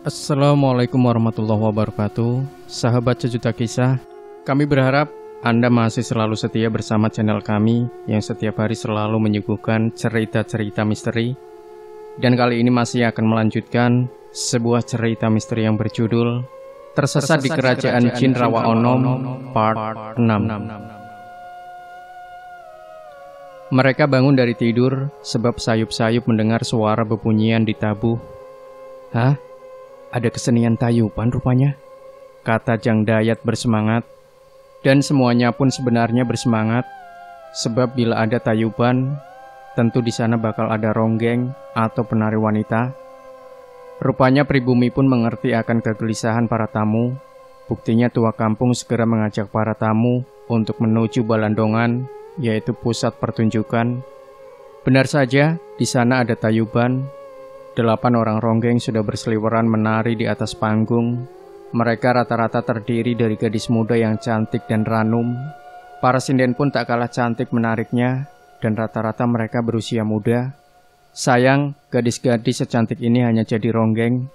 Assalamualaikum warahmatullahi wabarakatuh. Sahabat Sejuta Kisah, kami berharap Anda masih selalu setia bersama channel kami yang setiap hari selalu menyuguhkan cerita-cerita misteri. Dan kali ini masih akan melanjutkan sebuah cerita misteri yang berjudul Tersesat di Kerajaan Jin Rawa Onom Part 6. Mereka bangun dari tidur sebab sayup-sayup mendengar suara bebunyian di tabuh. Hah? Ada kesenian tayuban rupanya, kata Jang Dayat bersemangat. Dan semuanya pun sebenarnya bersemangat, sebab bila ada tayuban, tentu di sana bakal ada ronggeng atau penari wanita. Rupanya pribumi pun mengerti akan kegelisahan para tamu. Buktinya tua kampung segera mengajak para tamu untuk menuju Balandongan, yaitu pusat pertunjukan. Benar saja, di sana ada tayuban. 8 orang ronggeng sudah berseliweran menari di atas panggung. Mereka rata-rata terdiri dari gadis muda yang cantik dan ranum. Para sinden pun tak kalah cantik menariknya, dan rata-rata mereka berusia muda. Sayang, gadis-gadis secantik ini hanya jadi ronggeng.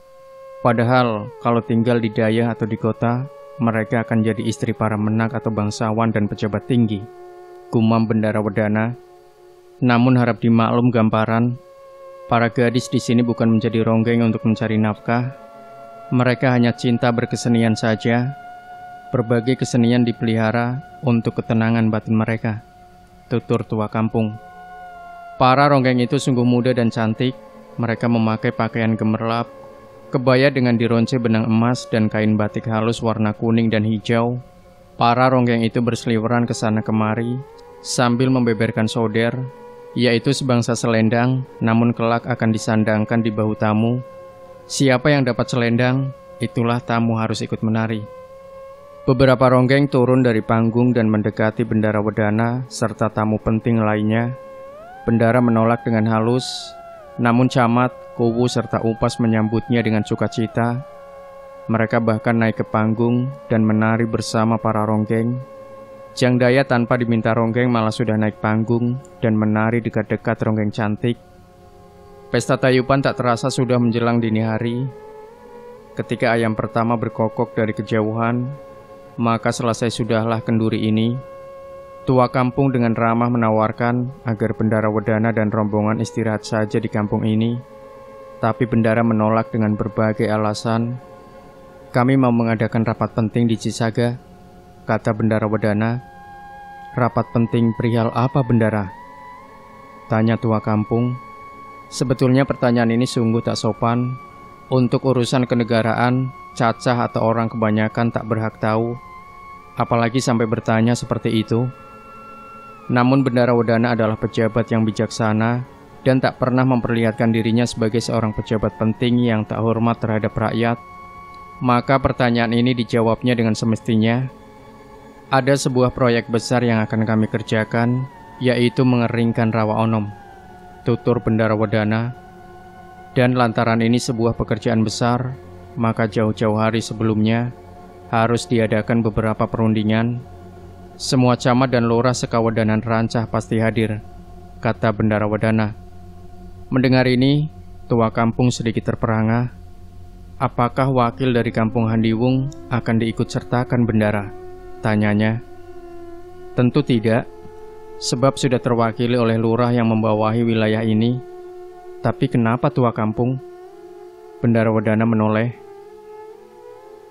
Padahal, kalau tinggal di daya atau di kota, mereka akan jadi istri para menak atau bangsawan dan pejabat tinggi, gumam Bendara Wedana. Namun harap dimaklum gambaran, para gadis di sini bukan menjadi ronggeng untuk mencari nafkah. Mereka hanya cinta berkesenian saja. Berbagai kesenian dipelihara untuk ketenangan batin mereka, tutur tua kampung. Para ronggeng itu sungguh muda dan cantik. Mereka memakai pakaian gemerlap, kebaya dengan dironce benang emas dan kain batik halus warna kuning dan hijau. Para ronggeng itu berseliweran ke sana kemari sambil membeberkan soder, yaitu sebangsa selendang, namun kelak akan disandangkan di bahu tamu. Siapa yang dapat selendang, itulah tamu harus ikut menari. Beberapa ronggeng turun dari panggung dan mendekati Bendara Wedana serta tamu penting lainnya. Bendara menolak dengan halus, namun Camat, Kuwu serta Upas menyambutnya dengan sukacita. Mereka bahkan naik ke panggung dan menari bersama para ronggeng. Jang Dayat tanpa diminta ronggeng malah sudah naik panggung dan menari dekat-dekat ronggeng cantik. Pesta tayuban tak terasa sudah menjelang dini hari. Ketika ayam pertama berkokok dari kejauhan, maka selesai sudahlah kenduri ini. Tua kampung dengan ramah menawarkan agar Bendara Wedana dan rombongan istirahat saja di kampung ini. Tapi Bendara menolak dengan berbagai alasan. Kami mau mengadakan rapat penting di Cisaga, kata Bendara Wedana. Rapat penting perihal apa, Bendara? Tanya tua kampung. Sebetulnya pertanyaan ini sungguh tak sopan. Untuk urusan kenegaraan, cacah atau orang kebanyakan tak berhak tahu, apalagi sampai bertanya seperti itu. Namun Bendara Wedana adalah pejabat yang bijaksana dan tak pernah memperlihatkan dirinya sebagai seorang pejabat penting yang tak hormat terhadap rakyat. Maka pertanyaan ini dijawabnya dengan semestinya. Ada sebuah proyek besar yang akan kami kerjakan, yaitu mengeringkan Rawa Onom, tutur Bendara Wedana. Dan lantaran ini sebuah pekerjaan besar, maka jauh-jauh hari sebelumnya harus diadakan beberapa perundingan. Semua camat dan lurah sekawedanan Rancah pasti hadir, kata Bendara Wedana. Mendengar ini, tua kampung sedikit terperangah. Apakah wakil dari kampung Handiwung akan diikut sertakan, Bendara? Tanyanya. Tentu tidak, sebab sudah terwakili oleh lurah yang membawahi wilayah ini. Tapi kenapa tua kampung? Bendara Wedana menoleh.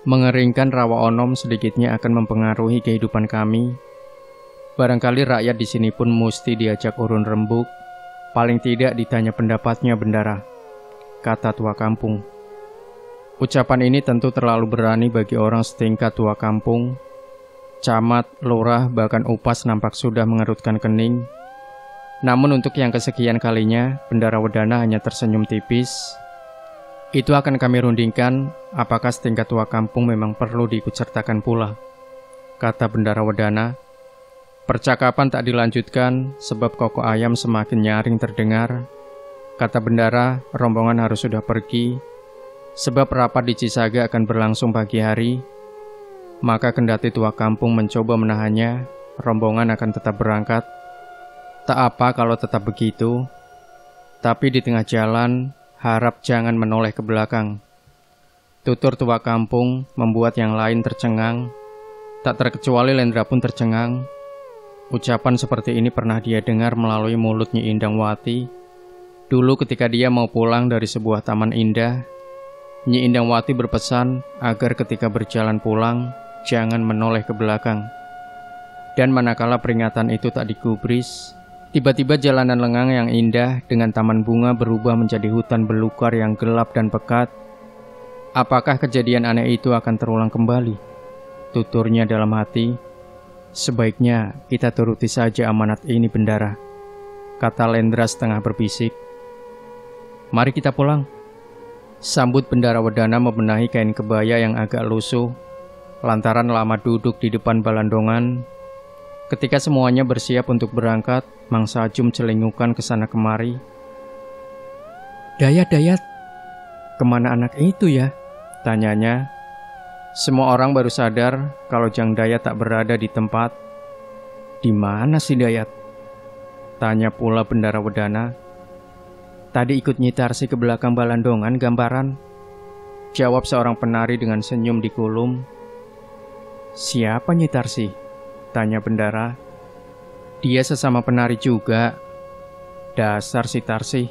Mengeringkan Rawa Onom sedikitnya akan mempengaruhi kehidupan kami. Barangkali rakyat di sini pun mesti diajak urun rembuk. Paling tidak ditanya pendapatnya, Bendara, kata tua kampung. Ucapan ini tentu terlalu berani bagi orang setingkat tua kampung. Camat, lurah, bahkan Upas nampak sudah mengerutkan kening. Namun untuk yang kesekian kalinya, Bendara Wedana hanya tersenyum tipis. Itu akan kami rundingkan, apakah setingkat tua kampung memang perlu diikutsertakan pula, kata Bendara Wedana. Percakapan tak dilanjutkan, sebab kokok ayam semakin nyaring terdengar. Kata Bendara, rombongan harus sudah pergi, sebab rapat di Cisaga akan berlangsung pagi hari. Maka kendati tua kampung mencoba menahannya, rombongan akan tetap berangkat. Tak apa kalau tetap begitu, tapi di tengah jalan, harap jangan menoleh ke belakang. Tutur tua kampung membuat yang lain tercengang. Tak terkecuali Lendra pun tercengang. Ucapan seperti ini pernah dia dengar melalui mulut Nyi Indangwati. Dulu ketika dia mau pulang dari sebuah taman indah, Nyi Indangwati berpesan agar ketika berjalan pulang, jangan menoleh ke belakang. Dan manakala peringatan itu tak digubris, tiba-tiba jalanan lengang yang indah dengan taman bunga berubah menjadi hutan belukar yang gelap dan pekat. Apakah kejadian aneh itu akan terulang kembali? Tuturnya dalam hati, sebaiknya kita turuti saja amanat ini, Bendara, kata Lendra setengah berbisik. Mari kita pulang. Sambut Bendara Wedana membenahi kain kebaya yang agak lusuh, lantaran lama duduk di depan balandongan. Ketika semuanya bersiap untuk berangkat, Mang Sajum celingukan ke sana kemari. Dayat, kemana anak itu ya? Tanyanya. Semua orang baru sadar kalau Jang Dayat tak berada di tempat. Di mana si Dayat? Tanya pula Bendara Wedana. Tadi ikut Nyi Tarsi ke belakang balandongan, Gambaran. Jawab seorang penari dengan senyum di kulum. Siapa Nyi Tarsi? Tanya Bendara. Dia sesama penari juga. Dasar si Tarsi,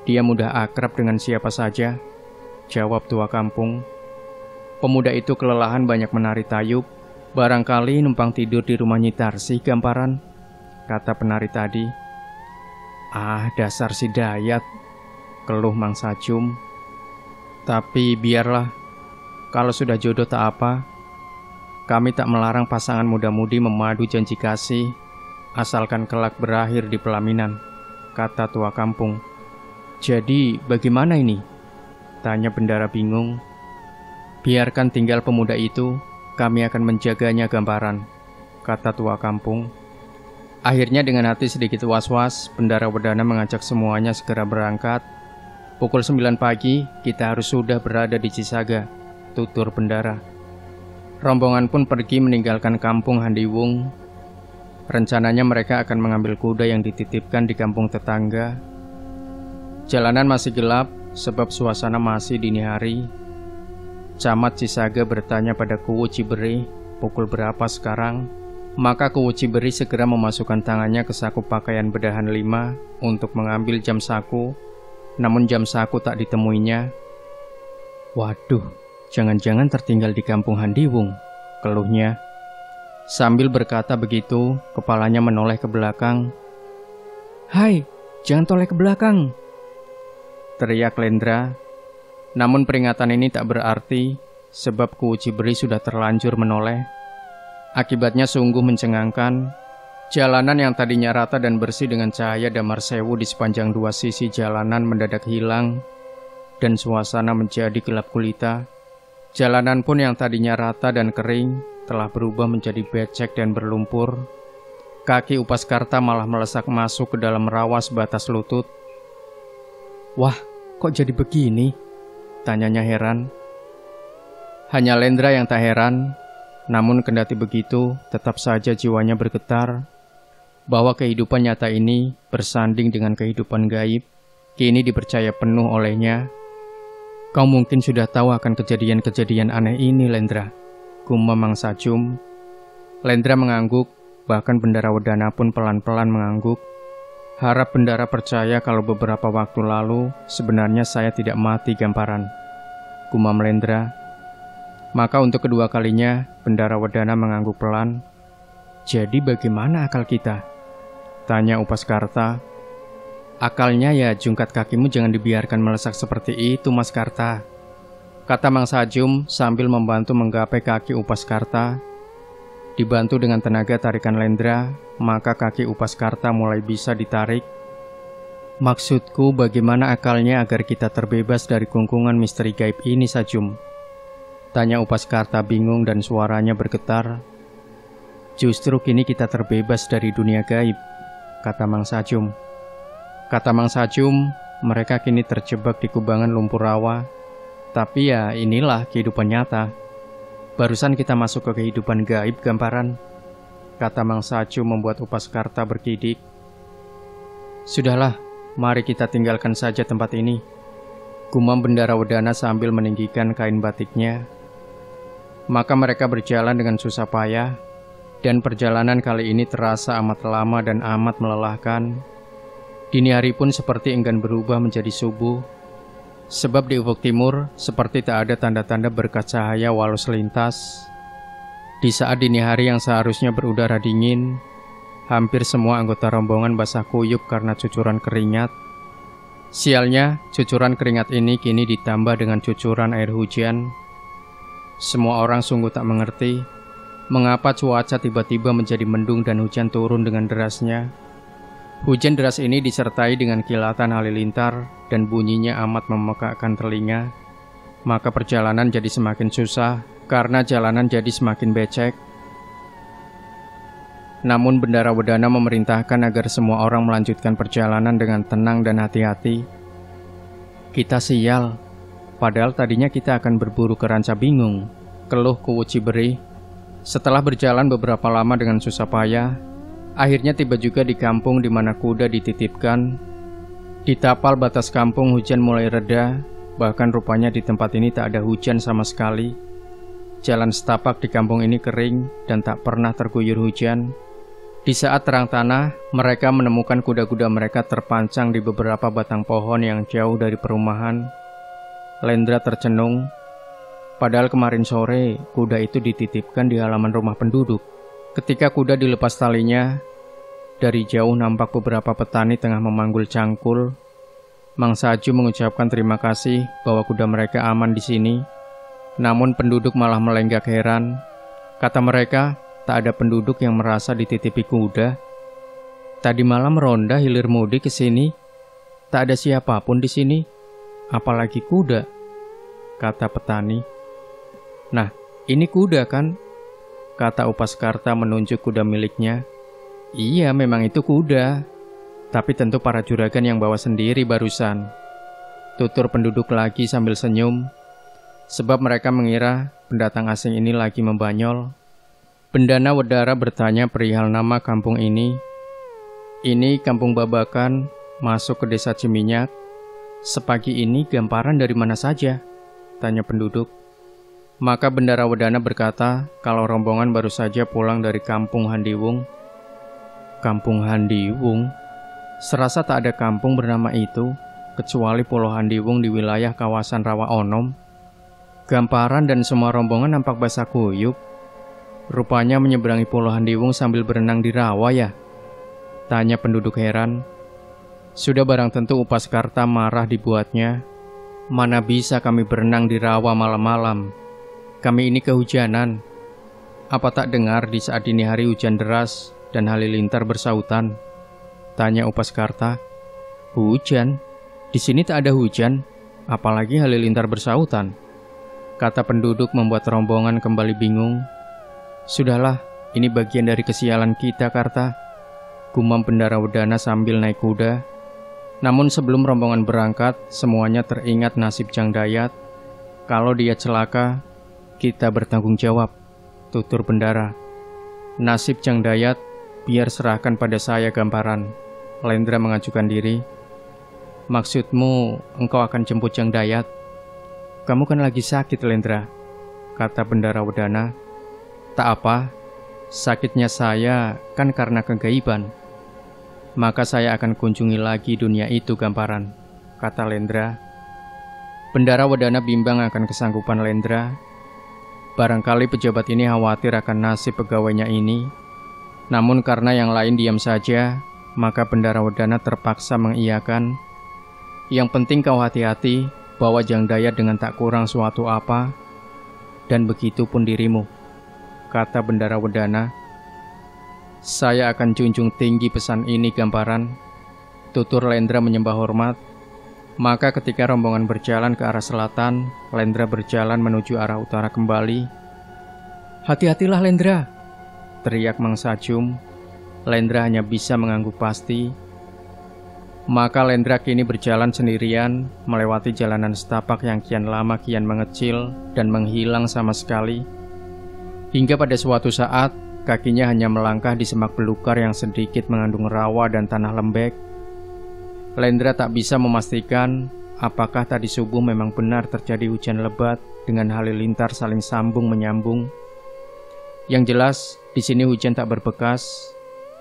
dia mudah akrab dengan siapa saja, jawab tua kampung. Pemuda itu kelelahan banyak menari tayub, barangkali numpang tidur di rumah Nyi Tarsi, Gamparan, kata penari tadi. Ah, dasar si Dayat, keluh Mang Sajum. Tapi biarlah, kalau sudah jodoh tak apa. Kami tak melarang pasangan muda-mudi memadu janji kasih, asalkan kelak berakhir di pelaminan, kata tua kampung. Jadi bagaimana ini? Tanya Bendara bingung. Biarkan tinggal pemuda itu, kami akan menjaganya, Gamparan, kata tua kampung. Akhirnya dengan hati sedikit was-was, Bendara Wedana mengajak semuanya segera berangkat. Pukul 9 pagi, kita harus sudah berada di Cisaga, tutur Bendara. Rombongan pun pergi meninggalkan kampung Handiwung. Rencananya mereka akan mengambil kuda yang dititipkan di kampung tetangga. Jalanan masih gelap, sebab suasana masih dini hari. Camat Cisaga bertanya pada Kuwu Ciberi, pukul berapa sekarang? Maka Kuwu Ciberi segera memasukkan tangannya ke saku pakaian bedahan 5 untuk mengambil jam saku. Namun jam saku tak ditemuinya. Waduh, jangan-jangan tertinggal di kampung Handiwung, keluhnya. Sambil berkata begitu, kepalanya menoleh ke belakang. Hai, jangan toleh ke belakang, teriak Lendra. Namun peringatan ini tak berarti, sebab Kuwu Ciberi sudah terlanjur menoleh. Akibatnya sungguh mencengangkan. Jalanan yang tadinya rata dan bersih dengan cahaya damar sewu di sepanjang dua sisi jalanan mendadak hilang, dan suasana menjadi gelap gulita. Jalanan pun yang tadinya rata dan kering, telah berubah menjadi becek dan berlumpur. Kaki Upaskarta malah melesak masuk ke dalam rawa sebatas lutut. Wah, kok jadi begini? Tanyanya heran. Hanya Lendra yang tak heran, namun kendati begitu, tetap saja jiwanya bergetar, bahwa kehidupan nyata ini bersanding dengan kehidupan gaib, kini dipercaya penuh olehnya. Kau mungkin sudah tahu akan kejadian-kejadian aneh ini, Lendra, gumam Mang Sajum. Lendra mengangguk, bahkan Bendara Wedana pun pelan-pelan mengangguk. Harap Bendara percaya kalau beberapa waktu lalu sebenarnya saya tidak mati, Gamparan, gumam Lendra. Maka untuk kedua kalinya Bendara Wedana mengangguk pelan. Jadi bagaimana akal kita? Tanya Upaskarta. Akalnya ya jungkat kakimu jangan dibiarkan melesak seperti itu, Mas Karta, kata Mang Sajum sambil membantu menggapai kaki Upaskarta. Dibantu dengan tenaga tarikan Lendra, maka kaki Upaskarta mulai bisa ditarik. Maksudku bagaimana akalnya agar kita terbebas dari kungkungan misteri gaib ini, Sajum? Tanya Upaskarta bingung dan suaranya bergetar. Justru kini kita terbebas dari dunia gaib, kata Mang Sajum. Kata Mang Sajum, mereka kini terjebak di kubangan lumpur rawa. Tapi ya inilah kehidupan nyata. Barusan kita masuk ke kehidupan gaib, Gamparan, kata Mang Sajum membuat Upaskarta berkidik. Sudahlah, mari kita tinggalkan saja tempat ini. gumam Bendarawedana sambil meninggikan kain batiknya. Maka mereka berjalan dengan susah payah, dan perjalanan kali ini terasa amat lama dan amat melelahkan. Dini hari pun seperti enggan berubah menjadi subuh, sebab di ufuk timur seperti tak ada tanda-tanda berkat cahaya walau selintas. Di saat dini hari yang seharusnya berudara dingin, hampir semua anggota rombongan basah kuyup karena cucuran keringat. Sialnya, cucuran keringat ini kini ditambah dengan cucuran air hujan. Semua orang sungguh tak mengerti mengapa cuaca tiba-tiba menjadi mendung dan hujan turun dengan derasnya. Hujan deras ini disertai dengan kilatan halilintar dan bunyinya amat memekakkan telinga. Maka perjalanan jadi semakin susah karena jalanan jadi semakin becek. Namun Bendarawedana memerintahkan agar semua orang melanjutkan perjalanan dengan tenang dan hati-hati. Kita sial, padahal tadinya kita akan berburu ke Ranca Bingung, keluh Kuwu Ciberi. Setelah berjalan beberapa lama dengan susah payah, akhirnya tiba juga di kampung di mana kuda dititipkan. Di tapal batas kampung hujan mulai reda, bahkan rupanya di tempat ini tak ada hujan sama sekali. Jalan setapak di kampung ini kering dan tak pernah terguyur hujan. Di saat terang tanah, mereka menemukan kuda-kuda mereka terpancang di beberapa batang pohon yang jauh dari perumahan. Lendra tercenung, padahal kemarin sore kuda itu dititipkan di halaman rumah penduduk. Ketika kuda dilepas talinya, dari jauh nampak beberapa petani tengah memanggul cangkul. Mang Saju mengucapkan terima kasih bahwa kuda mereka aman di sini. Namun penduduk malah melenggak heran. Kata mereka, tak ada penduduk yang merasa dititipi kuda. Tadi malam ronda hilir mudik ke sini, tak ada siapapun di sini, apalagi kuda, kata petani. Nah, ini kuda kan? Kata Upaskarta menunjuk kuda miliknya. Iya, memang itu kuda, tapi tentu para juragan yang bawa sendiri barusan, tutur penduduk lagi sambil senyum, sebab mereka mengira pendatang asing ini lagi membanyol. Bendarawedana bertanya perihal nama kampung ini. Ini Kampung Babakan, masuk ke desa Ciminyak. Sepagi ini Gamparan dari mana saja? Tanya penduduk. Maka Bendarawedana berkata kalau rombongan baru saja pulang dari kampung Handiwung. Kampung Handiwung? Serasa tak ada kampung bernama itu, kecuali Pulau Handiwung di wilayah kawasan Rawa Onom. Gamparan dan semua rombongan nampak basah kuyup. Rupanya menyeberangi Pulau Handiwung sambil berenang di rawa ya? Tanya penduduk heran. Sudah barang tentu Upaskarta marah dibuatnya. Mana bisa kami berenang di rawa malam-malam? Kami ini kehujanan. Apa tak dengar di saat dini hari hujan deras dan halilintar bersautan? Tanya Upaskarta. Hujan? Di sini tak ada hujan, apalagi halilintar bersautan. Kata penduduk membuat rombongan kembali bingung. Sudahlah, ini bagian dari kesialan kita, Karta, gumam Bendarawedana sambil naik kuda. Namun sebelum rombongan berangkat, semuanya teringat nasib Jangdayat. Kalau dia celaka, kita bertanggung jawab, tutur Bendara. Nasib Jangdayat, biar serahkan pada saya Gamparan. Lendra mengajukan diri. Maksudmu, engkau akan jemput Jangdayat? Kamu kan lagi sakit, Lendra, kata Bendarawedana. Tak apa, sakitnya saya kan karena kegaiban. Maka saya akan kunjungi lagi dunia itu Gamparan, kata Lendra. Bendarawedana bimbang akan kesanggupan Lendra. Barangkali pejabat ini khawatir akan nasib pegawainya ini. Namun karena yang lain diam saja, maka Bendarawedana terpaksa mengiyakan. Yang penting kau hati-hati, bawa Jangdayat dengan tak kurang suatu apa, dan begitu pun dirimu, kata Bendarawedana. Saya akan junjung tinggi pesan ini Gamparan, tutur Lendra menyembah hormat. Maka ketika rombongan berjalan ke arah selatan, Lendra berjalan menuju arah utara kembali. Hati-hatilah Lendra, teriak Mang Sajum. Lendra hanya bisa mengangguk pasti. Maka Lendra kini berjalan sendirian, melewati jalanan setapak yang kian lama kian mengecil dan menghilang sama sekali. Hingga pada suatu saat, kakinya hanya melangkah di semak belukar yang sedikit mengandung rawa dan tanah lembek. Lendra tak bisa memastikan apakah tadi subuh memang benar terjadi hujan lebat dengan halilintar saling sambung menyambung. Yang jelas, di sini hujan tak berbekas,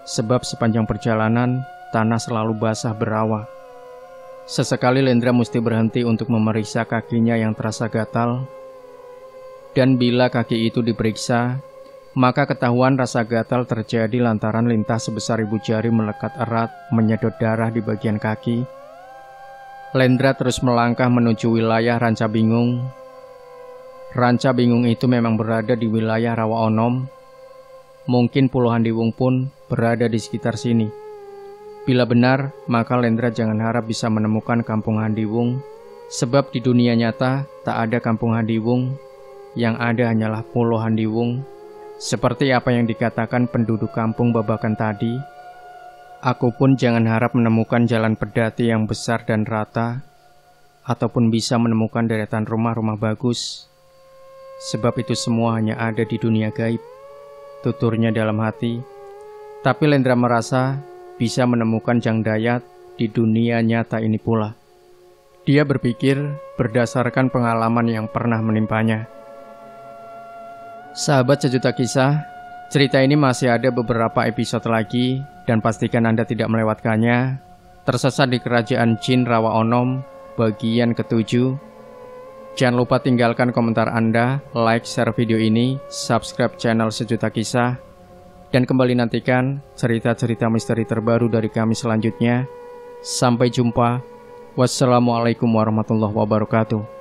sebab sepanjang perjalanan tanah selalu basah berawa. Sesekali Lendra mesti berhenti untuk memeriksa kakinya yang terasa gatal. Dan bila kaki itu diperiksa, maka ketahuan rasa gatal terjadi lantaran lintah sebesar ibu jari melekat erat menyedot darah di bagian kaki. Lendra terus melangkah menuju wilayah Ranca Bingung. Ranca Bingung itu memang berada di wilayah Rawa Onom. Mungkin Pulau Handiwung pun berada di sekitar sini. Bila benar, maka Lendra jangan harap bisa menemukan kampung Handiwung, sebab di dunia nyata tak ada kampung Handiwung, yang ada hanyalah Pulau Handiwung. Seperti apa yang dikatakan penduduk kampung Babakan tadi, aku pun jangan harap menemukan jalan pedati yang besar dan rata, ataupun bisa menemukan deretan rumah-rumah bagus, sebab itu semua hanya ada di dunia gaib, tuturnya dalam hati. Tapi Lendra merasa bisa menemukan Jang Dayat di dunia nyata ini pula. Dia berpikir berdasarkan pengalaman yang pernah menimpanya. Sahabat Sejuta Kisah, cerita ini masih ada beberapa episode lagi dan pastikan Anda tidak melewatkannya. Tersesat di Kerajaan Jin Rawa Onom, bagian ke-7. Jangan lupa tinggalkan komentar Anda, like, share video ini, subscribe channel Sejuta Kisah, dan kembali nantikan cerita-cerita misteri terbaru dari kami selanjutnya. Sampai jumpa. Wassalamualaikum warahmatullahi wabarakatuh.